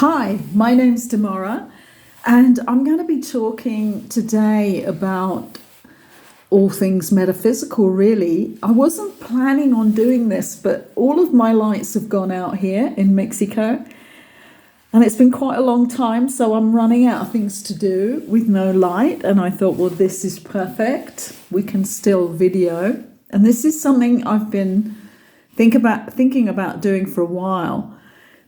Hi, my name's Demara, and I'm going to be talking today about all things metaphysical, really. I wasn't planning on doing this, but all of my lights have gone out here in Mexico, and it's been quite a long time, so I'm running out of things to do with no light, and I thought, well, this is perfect. We can still video, and this is something I've been thinking about doing for a while.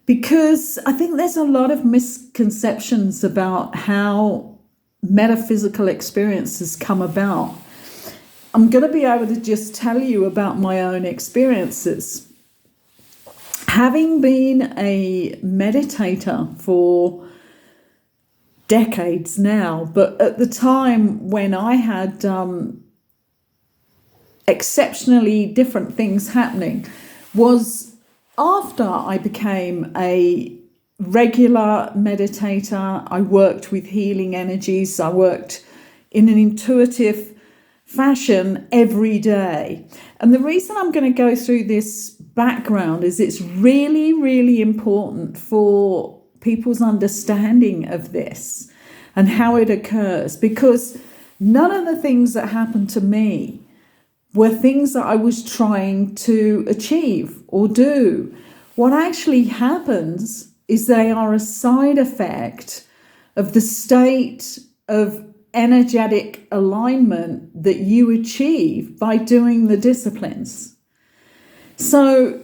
Because I think there's a lot of misconceptions about how metaphysical experiences come about. I'm going to be able to just tell you about my own experiences. Having been a meditator for decades now, but at the time when I had exceptionally different things happening was after I became a regular meditator. I worked with healing energies. I worked in an intuitive fashion every day. And the reason I'm going to go through this background is it's really, really important for people's understanding of this and how it occurs, because none of the things that happened to me were things that I was trying to achieve or do. What actually happens is they are a side effect of the state of energetic alignment that you achieve by doing the disciplines. So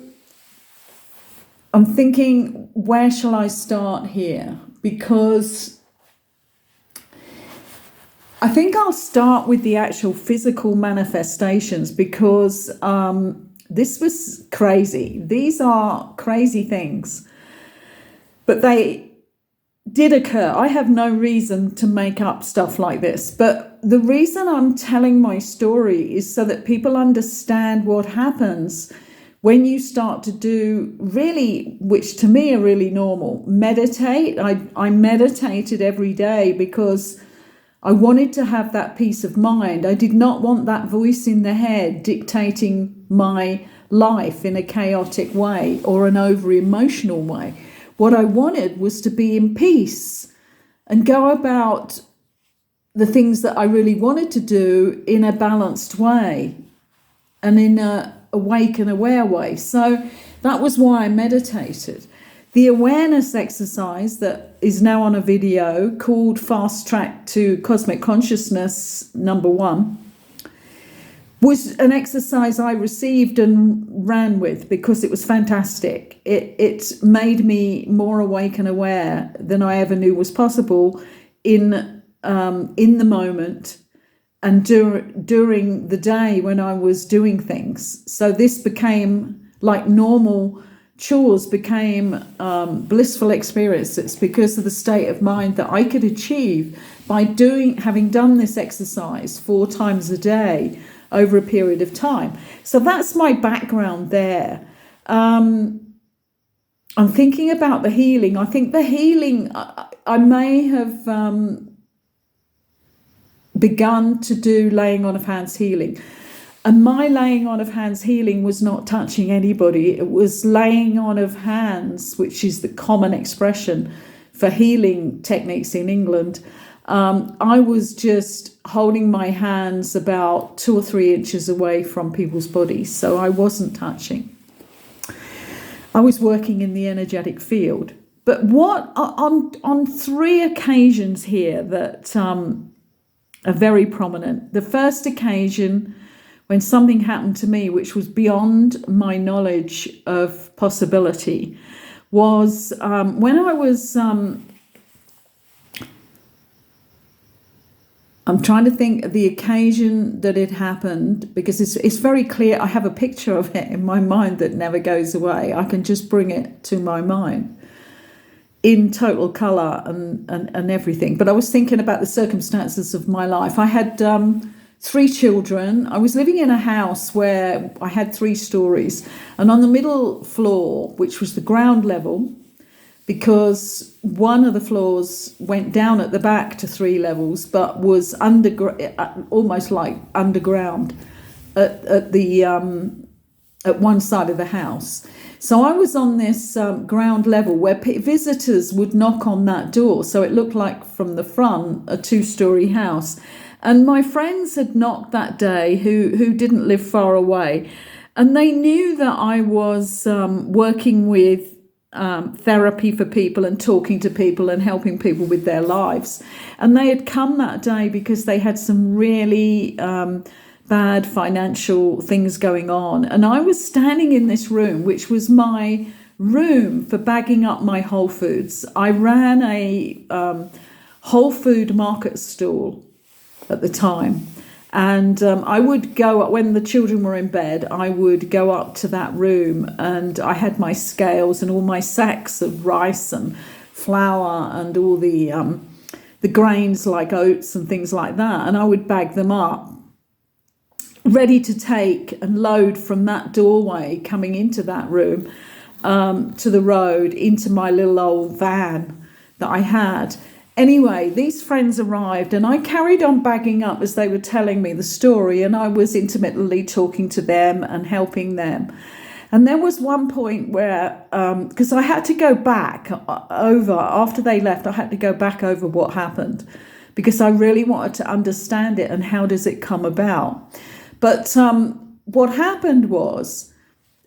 I'm thinking, where shall I start here? Because I think I'll start with the actual physical manifestations, because this was crazy. These are crazy things, but they did occur. I have no reason to make up stuff like this, but the reason I'm telling my story is so that people understand what happens when you start to do really, which to me are really normal, meditate. I meditated every day because I wanted to have that peace of mind. I did not want that voice in the head dictating my life in a chaotic way or an over-emotional way. What I wanted was to be in peace and go about the things that I really wanted to do in a balanced way and in a awake and aware way. So that was why I meditated. The awareness exercise that is now on a video called Fast Track to Cosmic Consciousness #1 was an exercise I received and ran with because it was fantastic. It made me more awake and aware than I ever knew was possible in the moment and during the day when I was doing things. So this became like normal chores, became blissful experiences because of the state of mind that I could achieve by having done this exercise 4 times a day over a period of time. So that's my background there. I'm thinking about the healing. I think the healing, I may have begun to do laying on of hands healing. And my laying on of hands healing was not touching anybody. It was laying on of hands, which is the common expression for healing techniques in England. I was just holding my hands about 2 or 3 inches away from people's bodies. So I wasn't touching. I was working in the energetic field. But on 3 occasions here that are very prominent. The first occasion, when something happened to me which was beyond my knowledge of possibility, was when I was, I'm trying to think of the occasion that it happened, because it's very clear. I have a picture of it in my mind that never goes away. I can just bring it to my mind in total colour and everything. But I was thinking about the circumstances of my life. I had 3 children. I was living in a house where I had 3 stories, and on the middle floor, which was the ground level, because one of the floors went down at the back to 3 levels, but was almost like underground at one side of the house. So I was on this ground level where visitors would knock on that door. So it looked like from the front a 2-story house. And my friends had knocked that day who didn't live far away. And they knew that I was working with therapy for people and talking to people and helping people with their lives. And they had come that day because they had some really bad financial things going on. And I was standing in this room, which was my room for bagging up my Whole Foods. I ran a Whole Food market stall at the time. And I would go, when the children were in bed, I would go up to that room, and I had my scales and all my sacks of rice and flour and all the grains like oats and things like that. And I would bag them up, ready to take and load from that doorway coming into that room to the road into my little old van that I had. Anyway, these friends arrived and I carried on bagging up as they were telling me the story, and I was intermittently talking to them and helping them. And there was one point where, because I had to go back over, after they left, I had to go back over what happened because I really wanted to understand it and how does it come about. But what happened was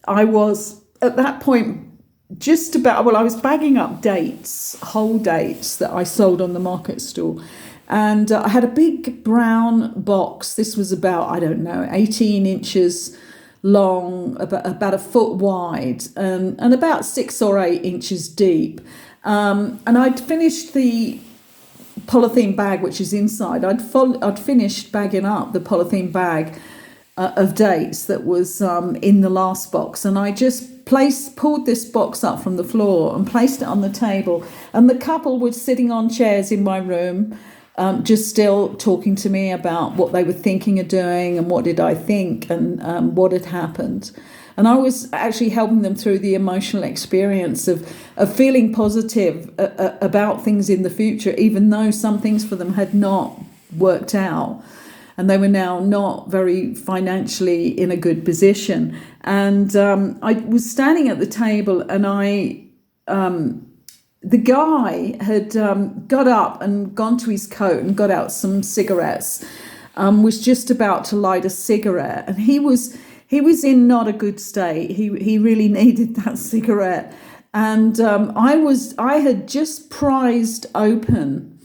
I was at that point I was bagging up dates, whole dates that I sold on the market stall. And I had a big brown box. This was about, 18 inches long, about a foot wide, and about 6 or 8 inches deep. And I'd finished the polythene bag, which is inside. I'd finished bagging up the polythene bag of dates that was in the last box, and I just pulled this box up from the floor and placed it on the table, and the couple were sitting on chairs in my room, just still talking to me about what they were thinking of doing and what did I think and what had happened. And I was actually helping them through the emotional experience of feeling positive about things in the future, even though some things for them had not worked out. And they were now not very financially in a good position. And I was standing at the table, and the guy had got up and gone to his coat and got out some cigarettes, was just about to light a cigarette. And he was in not a good state. He really needed that cigarette. And I had just prized open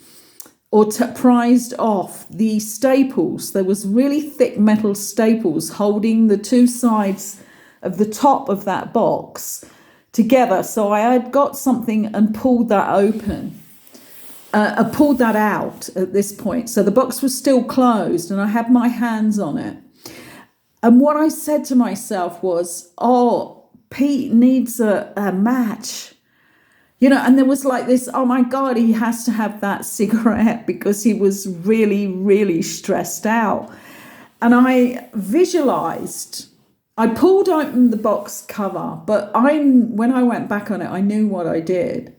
or prized off the staples. There was really thick metal staples holding the two sides of the top of that box together. So I had got something and pulled that open. I pulled that out at this point. So the box was still closed and I had my hands on it. And what I said to myself was, oh, Pete needs a match. And there was like this, oh my God, he has to have that cigarette because he was really, really stressed out. And I visualized, I pulled open the box cover, but when I went back on it, I knew what I did.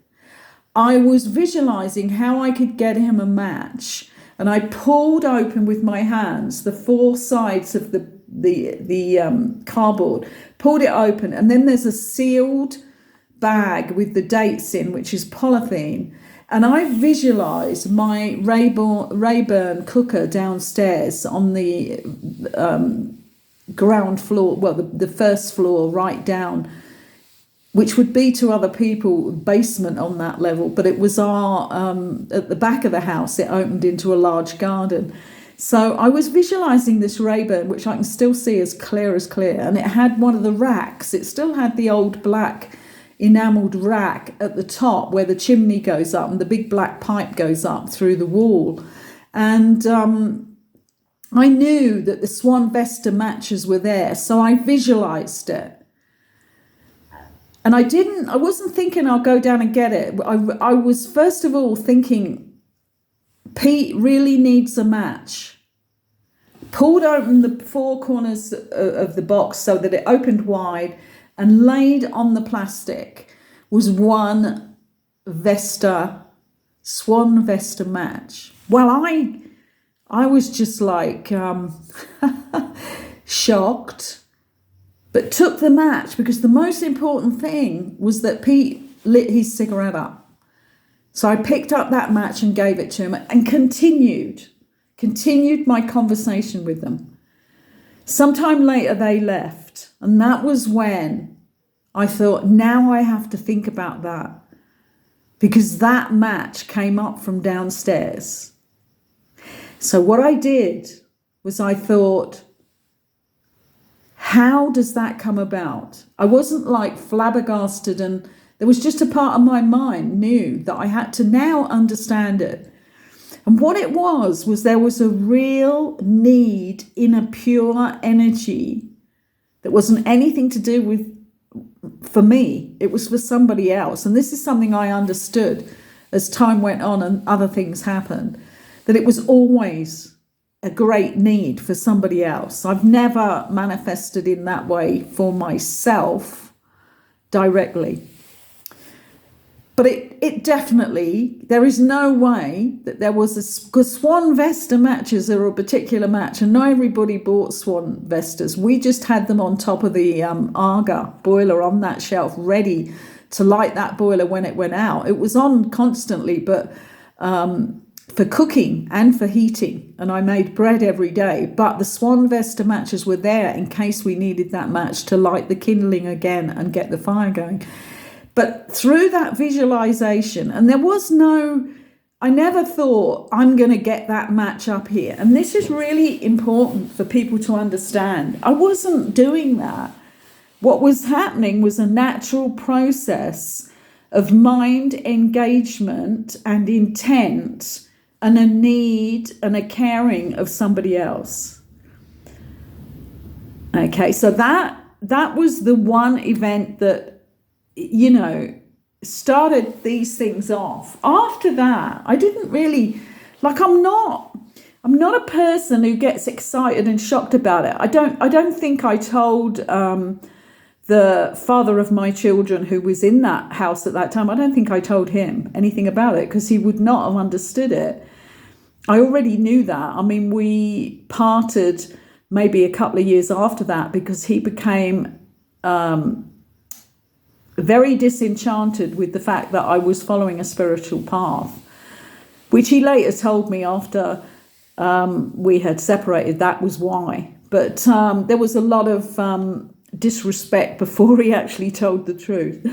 I was visualizing how I could get him a match. And I pulled open with my hands the four sides of the cardboard, pulled it open, and then there's a sealed bag with the dates in, which is polythene, and I visualized my Rayburn cooker downstairs on the ground floor, well, the first floor right down, which would be to other people basement on that level, but it was our at the back of the house. It opened into a large garden. So I was visualizing this Rayburn, which I can still see as clear, and it had one of the racks. It still had the old black enameled rack at the top where the chimney goes up and the big black pipe goes up through the wall. And I knew that the Swan Vesta matches were there, so I visualized it. And I wasn't thinking I'll go down and get it. I was first of all thinking, Pete really needs a match. Pulled open the four corners of the box so that it opened wide, and laid on the plastic was one Swan Vesta match. Well, I was just like shocked, but took the match because the most important thing was that Pete lit his cigarette up. So I picked up that match and gave it to him and continued my conversation with them. Sometime later they left, and that was when I thought, now I have to think about that, because that match came up from downstairs. So what I did was I thought, how does that come about? I wasn't like flabbergasted, and there was just a part of my mind knew that I had to now understand it. And what it was there was a real need in a pure energy that wasn't anything to do with, for me, it was for somebody else. And this is something I understood as time went on and other things happened, that it was always a great need for somebody else. I've never manifested in that way for myself directly. But it definitely, there is no way that there was because Swan Vesta matches are a particular match, and not everybody bought Swan Vestas. We just had them on top of the Arga boiler on that shelf, ready to light that boiler when it went out. It was on constantly, but for cooking and for heating, and I made bread every day. But the Swan Vesta matches were there in case we needed that match to light the kindling again and get the fire going. But through that visualization, and I never thought I'm going to get that match up here. And this is really important for people to understand. I wasn't doing that. What was happening was a natural process of mind engagement and intent and a need and a caring of somebody else. Okay, so that was the one event that, started these things off. After that, I didn't really, I'm not a person who gets excited and shocked about it. I don't think I told the father of my children, who was in that house at that time, I don't think I told him anything about it, because he would not have understood it. I already knew that. I mean, we parted maybe a couple of years after that because he became very disenchanted with the fact that I was following a spiritual path, which he later told me after we had separated. That was why. But there was a lot of disrespect before he actually told the truth.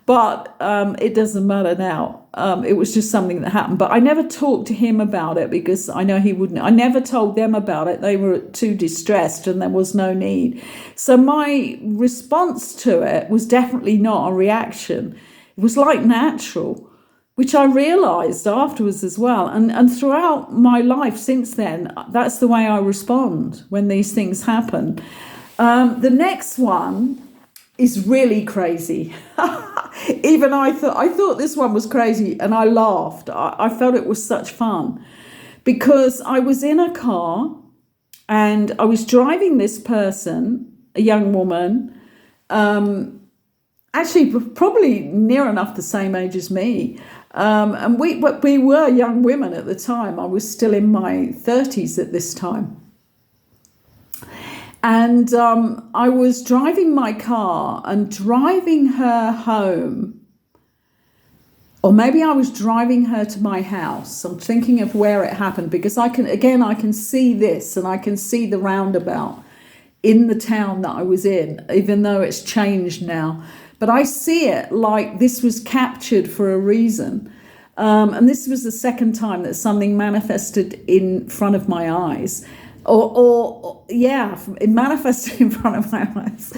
But it doesn't matter now. It was just something that happened. But I never talked to him about it because I know he wouldn't. I never told them about it. They were too distressed and there was no need. So my response to it was definitely not a reaction. It was like natural, which I realized afterwards as well. And throughout my life since then, that's the way I respond when these things happen. The next one is really crazy. Even I thought this one was crazy, and I laughed. I felt it was such fun because I was in a car and I was driving this person, a young woman, actually probably near enough the same age as me. And we were young women at the time. I was still in my 30s at this time. And I was driving my car and driving her home, or maybe I was driving her to my house. I'm thinking of where it happened because I can see this, and I can see the roundabout in the town that I was in, even though it's changed now. But I see it like this was captured for a reason. And this was the second time that something manifested in front of my eyes. It manifested in front of my eyes.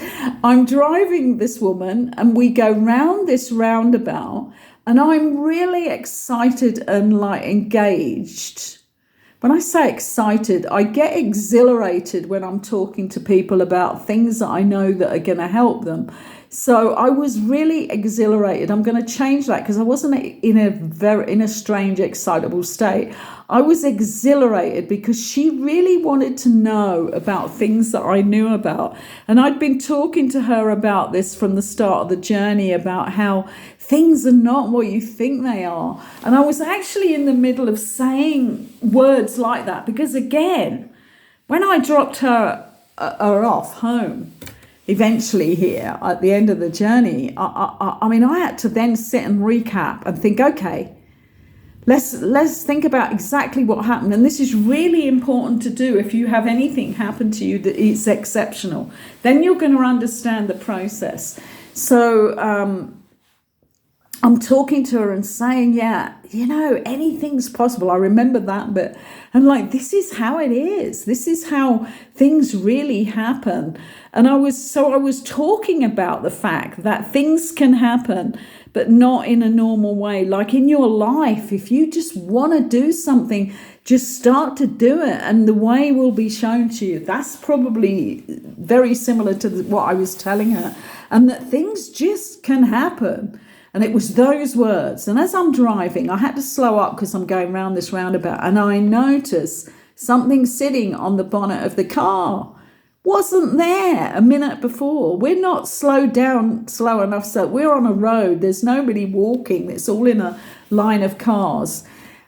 I'm driving this woman and we go round this roundabout, and I'm really excited and engaged. When I say excited, I get exhilarated when I'm talking to people about things that I know that are going to help them. So I was really exhilarated. I'm going to change that because I wasn't in a strange, excitable state. I was exhilarated because she really wanted to know about things that I knew about. And I'd been talking to her about this from the start of the journey, about how things are not what you think they are. And I was actually in the middle of saying words like that because, again, when I dropped her off home, eventually here at the end of the journey, I mean, I had to then sit and recap and think, okay, let's think about exactly what happened. And this is really important to do if you have anything happen to you that is exceptional. Then you're going to understand the process. So I'm talking to her and saying, yeah, you know, anything's possible. I remember that bit. And like, this is how it is. This is how things really happen. And I was talking about the fact that things can happen, but not in a normal way. Like in your life, if you just want to do something, just start to do it and the way will be shown to you. That's probably very similar to what I was telling her, and that things just can happen. And it was those words. And as I'm driving, I had to slow up because I'm going round this roundabout, and I noticed something sitting on the bonnet of the car. Wasn't there a minute before. We're not slowed down slow enough, so we're on a road. There's nobody walking. It's all in a line of cars.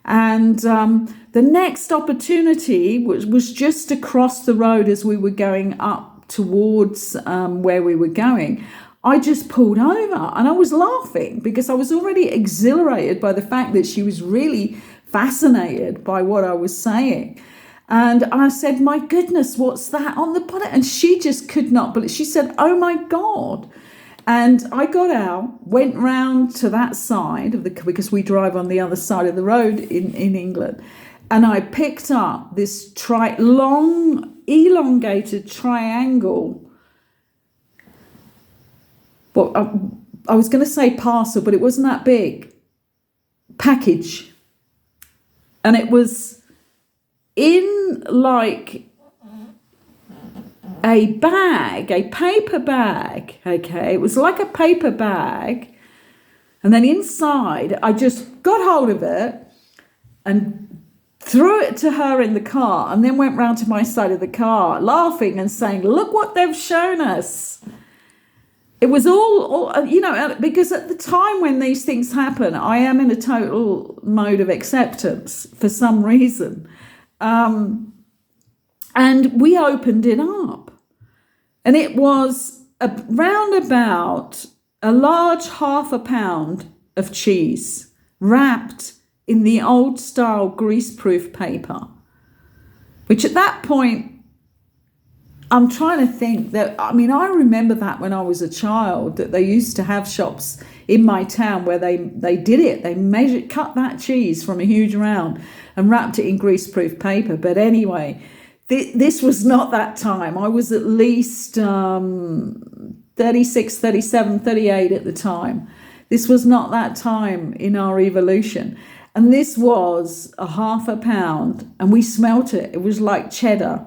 And the next opportunity was just across the road as we were going up towards where we were going. I just pulled over and I was laughing because I was already exhilarated by the fact that she was really fascinated by what I was saying. And I said, my goodness, what's that on the bonnet? And she just could not believe. She said, oh my God. And I got out, went round to that side of because we drive on the other side of the road in England. And I picked up this long, elongated triangle. Well, I was going to say parcel, but it wasn't that big. Package. And it was in like a bag, a paper bag. Okay, it was like a paper bag. And then inside, I just got hold of it and threw it to her in the car, and then went round to my side of the car, laughing and saying, look what they've shown us. It was all, you know, because at the time when these things happen, I am in a total mode of acceptance for some reason. And we opened it up. And it was round about a large 1/2 pound of cheese wrapped in the old style greaseproof paper, which at that point, I'm trying to think that, I mean, I remember that when I was a child, that they used to have shops in my town where they did it. They cut that cheese from a huge round and wrapped it in greaseproof paper. But anyway, this was not that time. I was at least 36, 37, 38 at the time. This was not that time in our evolution. And this was a 1/2 pound, and we smelt it. It was like cheddar.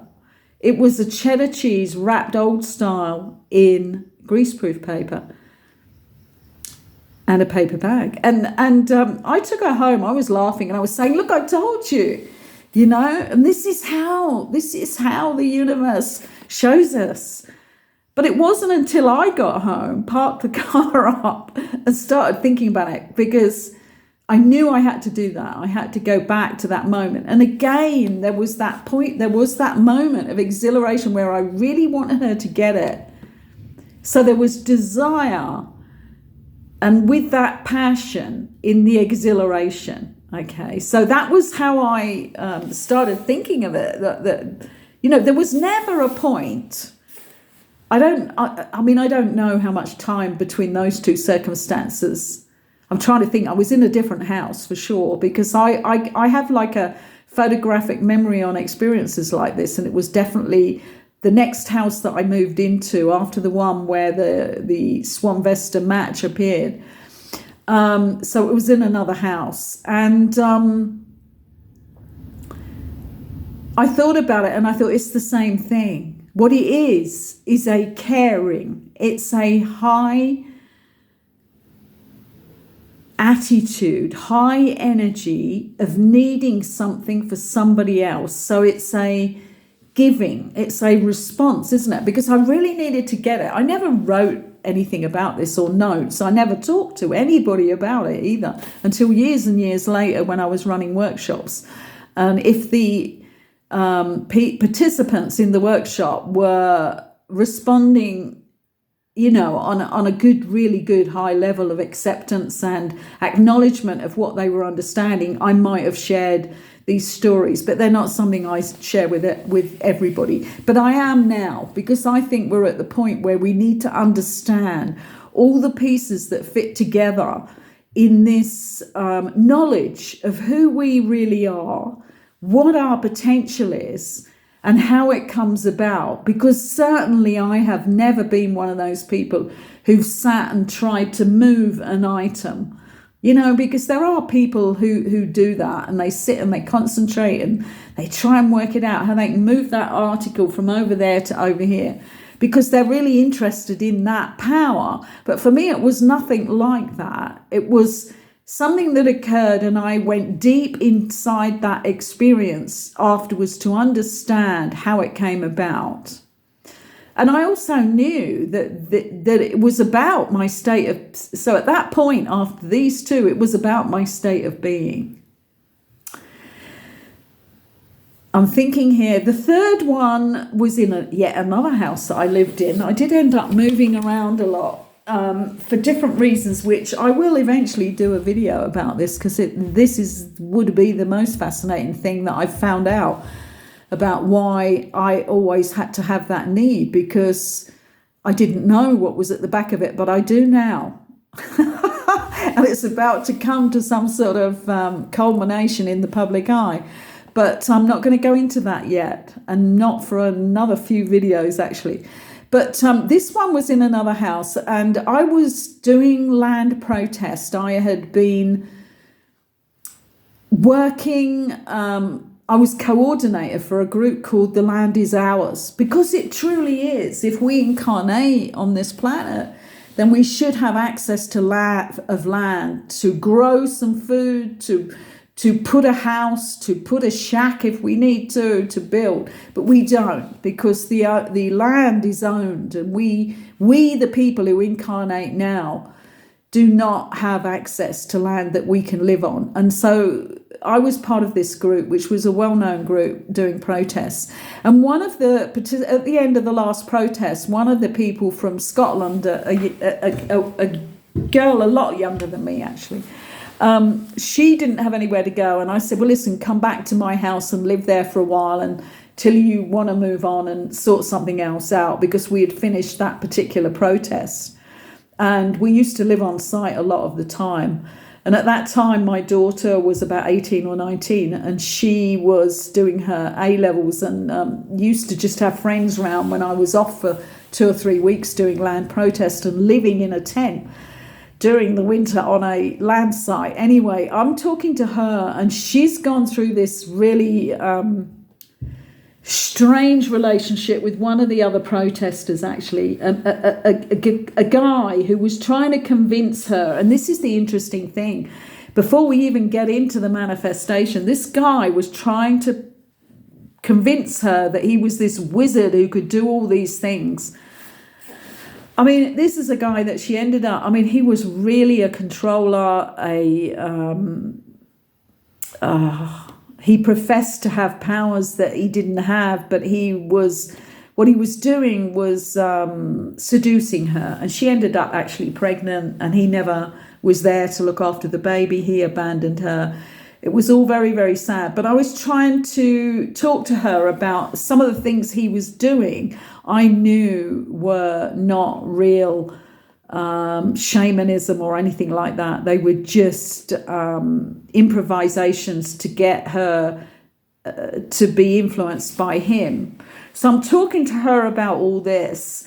It was a cheddar cheese wrapped old style in greaseproof paper and a paper bag. And I took her home. I was laughing and I was saying, look, I told you, you know, and this is how the universe shows us. But it wasn't until I got home, parked the car up and started thinking about it, because I knew I had to do that. I had to go back to that moment. And again, there was that point, there was that moment of exhilaration where I really wanted her to get it. So there was desire, and with that passion in the exhilaration. Okay, so that was how I started thinking of it. That you know, there was never a point. I don't know how much time between those two circumstances. I'm trying to think. I was in a different house for sure, because I have like a photographic memory on experiences like this, and it was definitely the next house that I moved into after the one where the Swan Vesta match appeared. So it was in another house, and I thought about it, and I thought it's the same thing. What it is a caring. It's a high attitude, high energy of needing something for somebody else. So it's a giving, it's a response, isn't it? Because I really needed to get it. I never wrote anything about this or notes. I never talked to anybody about it either until years and years later when I was running workshops. And if the participants in the workshop were responding on a good, really good high level of acceptance and acknowledgement of what they were understanding, I might have shared these stories, but they're not something I share with everybody. But I am now, because I think we're at the point where we need to understand all the pieces that fit together in this knowledge of who we really are, what our potential is, and how it comes about. Because certainly I have never been one of those people who've sat and tried to move an item. Because there are people who do that, and they sit and they concentrate and they try and work it out, how they can move that article from over there to over here, because they're really interested in that power. But for me, it was nothing like that. It was something that occurred, and I went deep inside that experience afterwards to understand how it came about. And I also knew that it was about my state of... So at that point, after these two, it was about my state of being. I'm thinking here, the third one was in yet another house that I lived in. I did end up moving around a lot for different reasons, which I will eventually do a video about this, because would be the most fascinating thing that I've found out about why I always had to have that need, because I didn't know what was at the back of it, but I do now. And it's about to come to some sort of culmination in the public eye. But I'm not going to go into that yet, and not for another few videos, actually. But this one was in another house, and I was doing land protest. I had been working... I was coordinator for a group called The Land Is Ours, because it truly is. If we incarnate on this planet, then we should have access to land to grow some food, to put a house, to put a shack if we need to build. But we don't, because the land is owned, and we the people who incarnate now do not have access to land that we can live on. And so I was part of this group, which was a well-known group doing protests. And at the end of the last protest, one of the people from Scotland, a girl a lot younger than me, actually, she didn't have anywhere to go. And I said, well, listen, come back to my house and live there for a while until you want to move on and sort something else out, because we had finished that particular protest. And we used to live on site a lot of the time. And at that time, my daughter was about 18 or 19, and she was doing her A-levels, and used to just have friends around when I was off for 2 or 3 weeks doing land protest and living in a tent during the winter on a land site. Anyway, I'm talking to her, and she's gone through this really strange relationship with one of the other protesters, actually, a guy who was trying to convince her. And this is the interesting thing. Before we even get into the manifestation, this guy was trying to convince her that he was this wizard who could do all these things. I mean, this is a guy that she ended up... I mean, he was really a controller, he professed to have powers that he didn't have, but what he was doing was seducing her. And she ended up actually pregnant, and he never was there to look after the baby. He abandoned her. It was all very, very sad. But I was trying to talk to her about some of the things he was doing I knew were not real shamanism or anything like that. They were just improvisations to get her to be influenced by him. So I'm talking to her about all this,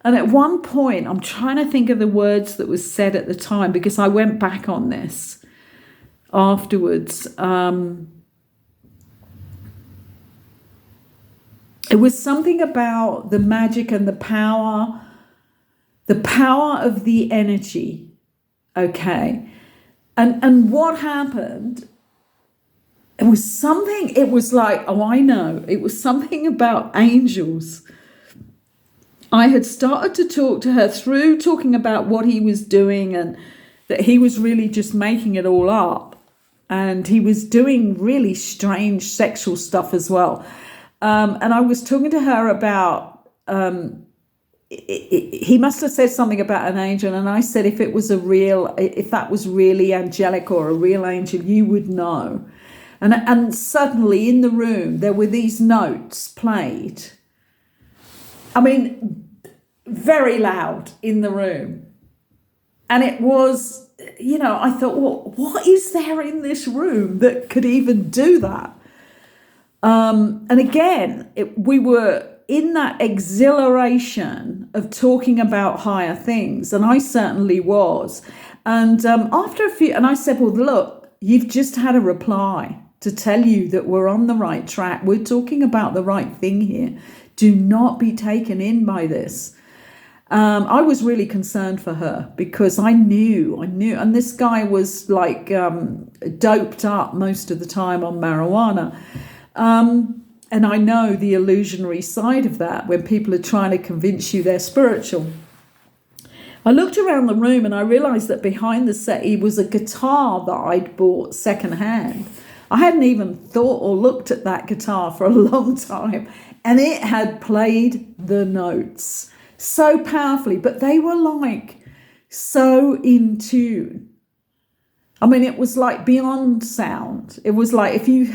and at one point I'm trying to think of the words that was said at the time, because I went back on this afterwards. It was something about the magic and the power of the energy, okay? And what happened, it was like, oh, I know, it was something about angels. I had started to talk to her through talking about what he was doing, and that he was really just making it all up. And he was doing really strange sexual stuff as well. And I was talking to her about he must have said something about an angel, and I said if that was really angelic or a real angel, you would know. And suddenly in the room there were these notes played. I mean, very loud in the room. And it was, I thought, well, what is there in this room that could even do that? And again, we were in that exhilaration of talking about higher things, and I certainly was. And after a few, and I said, well, look, you've just had a reply to tell you that we're on the right track. We're talking about the right thing here. Do not be taken in by this. I was really concerned for her because I knew, and this guy was like doped up most of the time on marijuana. And I know the illusionary side of that when people are trying to convince you they're spiritual. I looked around the room and I realised that behind the settee was a guitar that I'd bought secondhand. I hadn't even thought or looked at that guitar for a long time, and it had played the notes so powerfully, but they were like so in tune. I mean, it was like beyond sound. It was like if you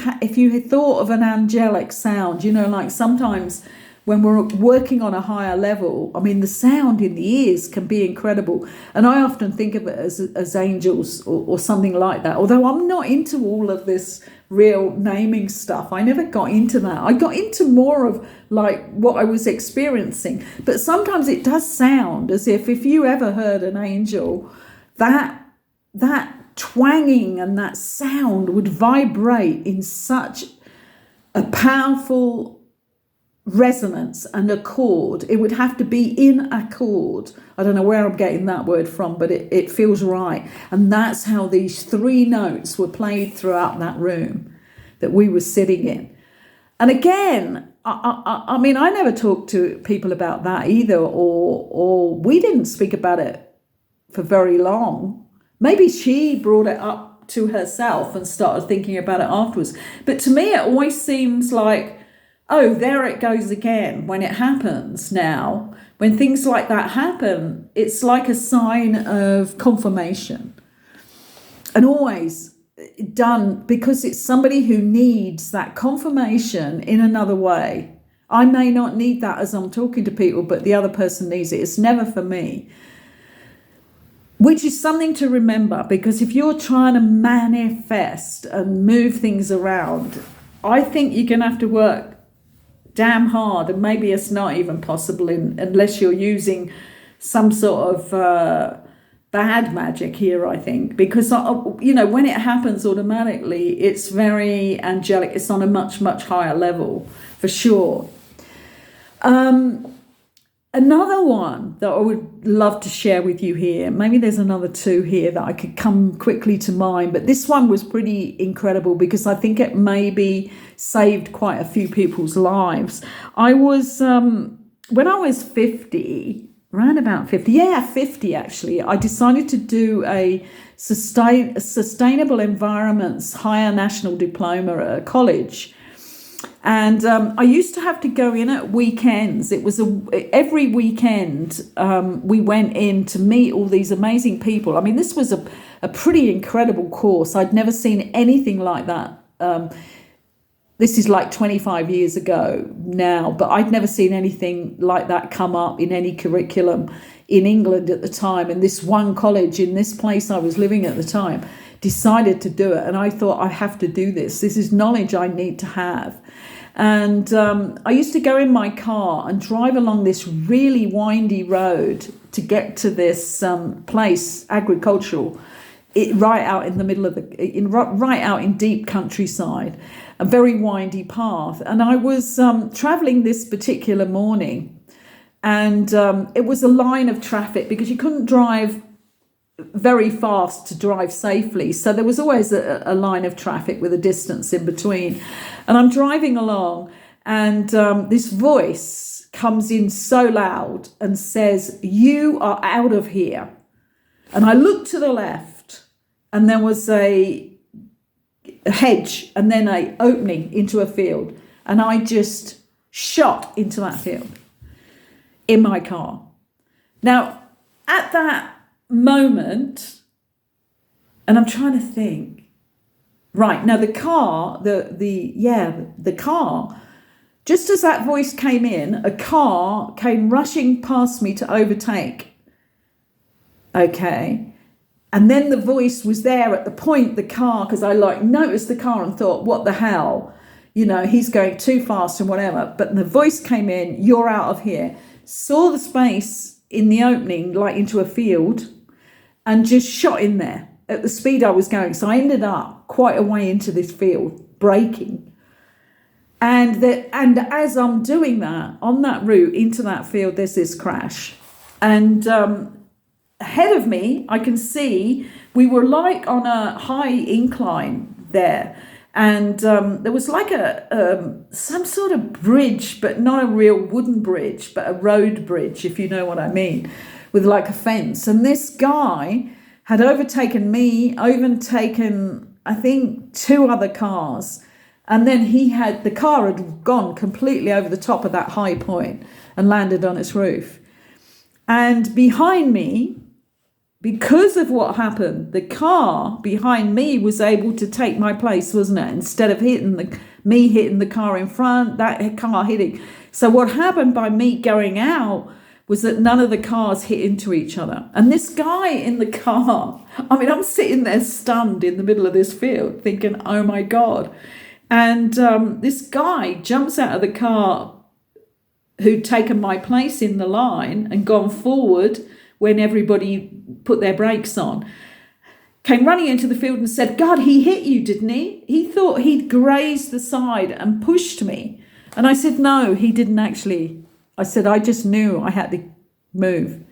had thought of an angelic sound, like sometimes when we're working on a higher level, I mean, the sound in the ears can be incredible. And I often think of it as angels or something like that. Although I'm not into all of this real naming stuff. I never got into that. I got into more of like what I was experiencing. But sometimes it does sound as if you ever heard an angel, that twanging and that sound would vibrate in such a powerful resonance and accord. It would have to be in accord. I don't know where I'm getting that word from, but it feels right. And that's how these 3 notes were played throughout that room that we were sitting in. And again, I mean, I never talked to people about that either, or we didn't speak about it for very long. Maybe she brought it up to herself and started thinking about it afterwards. But to me, it always seems like, oh, there it goes again. When it happens now, when things like that happen, it's like a sign of confirmation. And always done because it's somebody who needs that confirmation in another way. I may not need that as I'm talking to people, but the other person needs it. It's never for me. Which is something to remember, because if you're trying to manifest and move things around, I think you're going to have to work damn hard, and maybe it's not even possible unless you're using some sort of bad magic here, I think, because, when it happens automatically, it's very angelic. It's on a much, much higher level, for sure. Another one that I would love to share with you here, maybe there's another 2 here that I could come quickly to mind, but this one was pretty incredible because I think it maybe saved quite a few people's lives. I was, when I was 50, around about 50 actually, I decided to do a sustainable environments higher national diploma at a college. And I used to have to go in at weekends. It was every weekend we went in to meet all these amazing people. I mean, this was a pretty incredible course. I'd never seen anything like that. This is like 25 years ago now, but I'd never seen anything like that come up in any curriculum in England at the time. And this one college in this place I was living at the time decided to do it. And I thought, I have to do this. This is knowledge I need to have. And I used to go in my car and drive along this really windy road to get to this place, agricultural, right out in the middle of right out in deep countryside, a very windy path. And I was traveling this particular morning, and it was a line of traffic because you couldn't drive very fast to drive safely. So there was always a line of traffic with a distance in between. And I'm driving along, and this voice comes in so loud and says, "You are out of here." And I looked to the left, and there was a hedge and then an opening into a field. And I just shot into that field. in my car. Now, at that moment, and I'm trying to think, right, now the car, the car, just as that voice came in, a car came rushing past me to overtake. Okay. And then the voice was there at the point the car, because I noticed the car and thought, what the hell? He's going too fast and whatever. But the voice came in, you're out of here. Saw the space in the opening, like into a field, and just shot in there at the speed I was going. So I ended up quite a way into this field, braking. And as I'm doing that, on that route into that field, there's this crash. And ahead of me, I can see we were like on a high incline there. And there was like some sort of bridge, but not a real wooden bridge, but a road bridge, if you know what I mean, with like a fence. And this guy had overtaken me, I think, 2 other cars. And then the car had gone completely over the top of that high point and landed on its roof. And behind me, because of what happened, the car behind me was able to take my place, wasn't it? Instead of me hitting the car in front, that car hitting. So what happened by me going out was that none of the cars hit into each other. And this guy in the car, I'm sitting there stunned in the middle of this field thinking, oh my God. And this guy jumps out of the car who'd taken my place in the line and gone forward when everybody put their brakes on, came running into the field and said, God, he hit you, didn't he? He thought he'd grazed the side and pushed me. And I said, no, he didn't actually. I said, I just knew I had to move.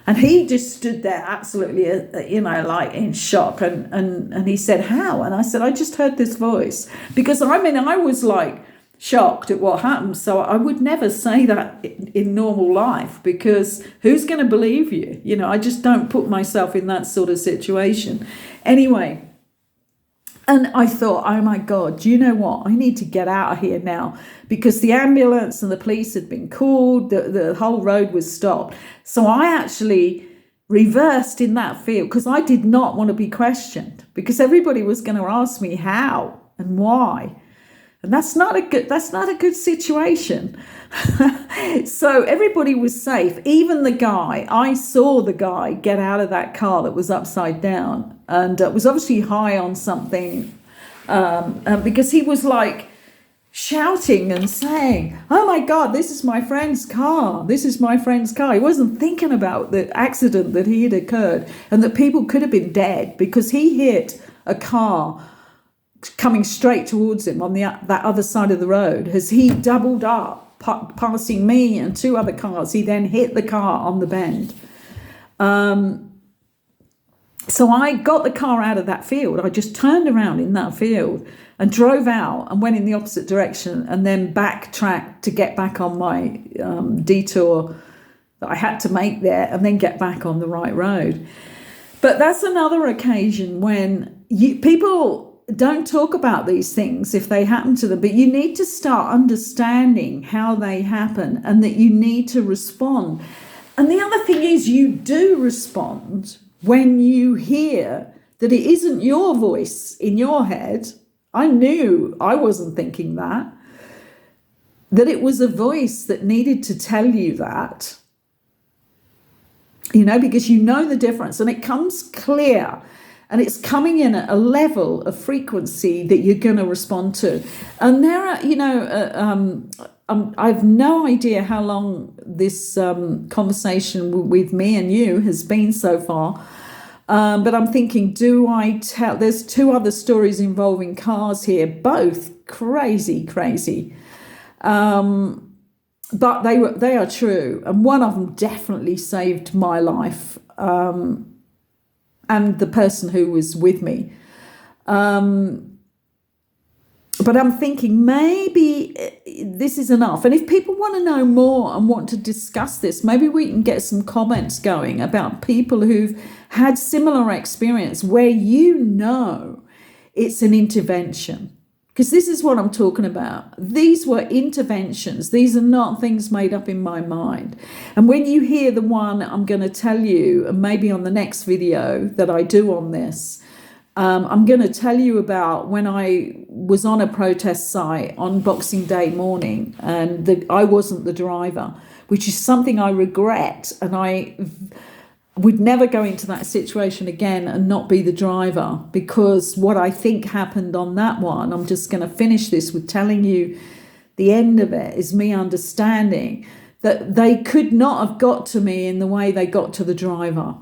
And he just stood there absolutely, like in shock. And he said, how? And I said, I just heard this voice. Because I was like shocked at what happened. So I would never say that in normal life, because who's going to believe you? I just don't put myself in that sort of situation. Anyway, and I thought, oh my God, do you know what? I need to get out of here now, because the ambulance and the police had been called. The whole road was stopped. So I actually reversed in that field, because I did not want to be questioned, because everybody was going to ask me how and why. And that's not a good situation. So everybody was safe. Even the guy, I saw the guy get out of that car that was upside down, and was obviously high on something, because he was like shouting and saying, oh my God, this is my friend's car. This is my friend's car. He wasn't thinking about the accident that he had occurred and that people could have been dead, because he hit a car coming straight towards him on that other side of the road. As he doubled up, passing me and 2 other cars, he then hit the car on the bend. So I got the car out of that field. I just turned around in that field and drove out and went in the opposite direction, and then backtracked to get back on my detour that I had to make there, and then get back on the right road. But that's another occasion when people don't talk about these things if they happen to them, but you need to start understanding how they happen, and that you need to respond. And the other thing is, you do respond when you hear that it isn't your voice in your head. I knew I wasn't thinking that it was a voice that needed to tell you that, because you know the difference, and it comes clear. And it's coming in at a level of frequency that you're going to respond to. And there are, I've no idea how long this conversation with me and you has been so far. But I'm thinking, do I tell? There's 2 other stories involving cars here, both crazy. But they are true. And one of them definitely saved my life. And the person who was with me. But I'm thinking maybe this is enough. And if people want to know more and want to discuss this, maybe we can get some comments going about people who've had similar experience where it's an intervention. Because this is what I'm talking about. These were interventions. These are not things made up in my mind. And when you hear the one I'm going to tell you, and maybe on the next video that I do on this, I'm going to tell you about when I was on a protest site on Boxing Day morning, and I wasn't the driver, which is something I regret, and I would never go into that situation again and not be the driver, because what I think happened on that one, I'm just going to finish this with telling you the end of it, is me understanding that they could not have got to me in the way they got to the driver.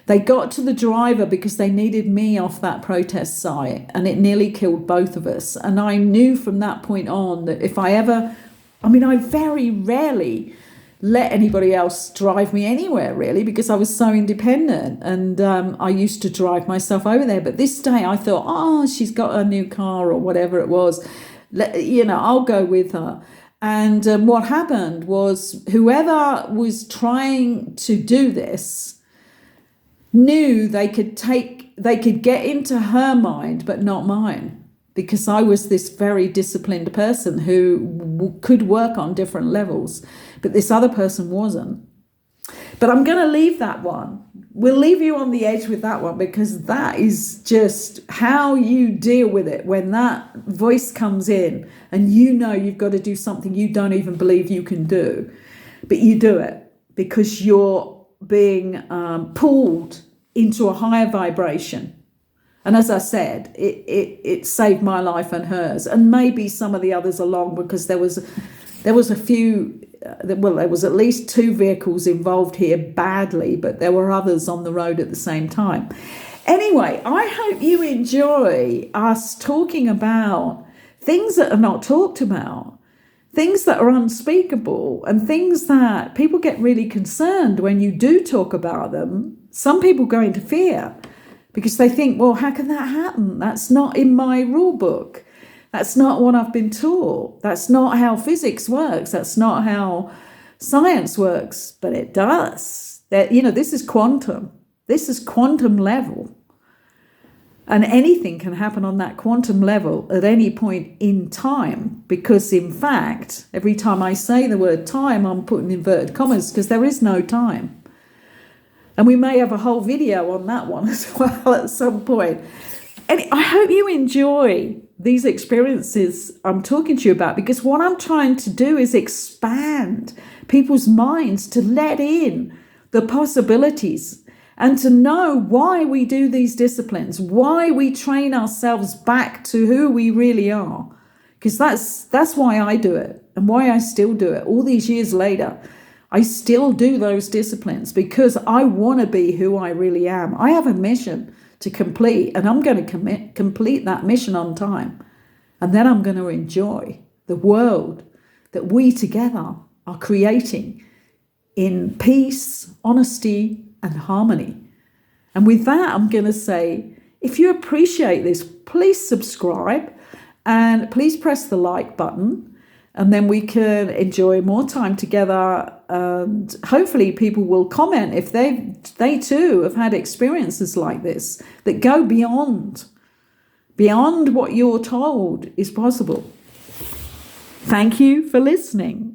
They got to the driver because they needed me off that protest site, and it nearly killed both of us. And I knew from that point on that if I very rarely let anybody else drive me anywhere, really, because I was so independent, and I used to drive myself over there. But this day I thought, she's got a new car or whatever it was, I'll go with her. And what happened was, whoever was trying to do this knew they could get into her mind, but not mine, because I was this very disciplined person who could work on different levels, but this other person wasn't. But I'm going to leave that one. We'll leave you on the edge with that one, because that is just how you deal with it when that voice comes in and you've got to do something you don't even believe you can do, but you do it because you're being pulled into a higher vibration. And as I said, it saved my life and hers, and maybe some of the others along, because there was a few. There was at least 2 vehicles involved here badly, but there were others on the road at the same time. Anyway, I hope you enjoy us talking about things that are not talked about, things that are unspeakable, and things that people get really concerned when you do talk about them. Some people go into fear because they think, well, how can that happen? That's not in my rule book. That's not what I've been taught. That's not how physics works. That's not how science works. But it does. This is quantum. This is quantum level. And anything can happen on that quantum level at any point in time, because, in fact, every time I say the word time, I'm putting inverted commas, because there is no time. And we may have a whole video on that one as well at some point. And I hope you enjoy these experiences I'm talking to you about, because what I'm trying to do is expand people's minds to let in the possibilities and to know why we do these disciplines, why we train ourselves back to who we really are. Because that's why I do it, and why I still do it. All these years later, I still do those disciplines because I want to be who I really am. I have a mission to complete, and I'm going to complete that mission on time. And then I'm going to enjoy the world that we together are creating in peace, honesty, and harmony. And with that, I'm going to say, if you appreciate this, please subscribe and please press the like button, and then we can enjoy more time together. And hopefully people will comment if they too have had experiences like this that go beyond what you're told is possible. Thank you for listening.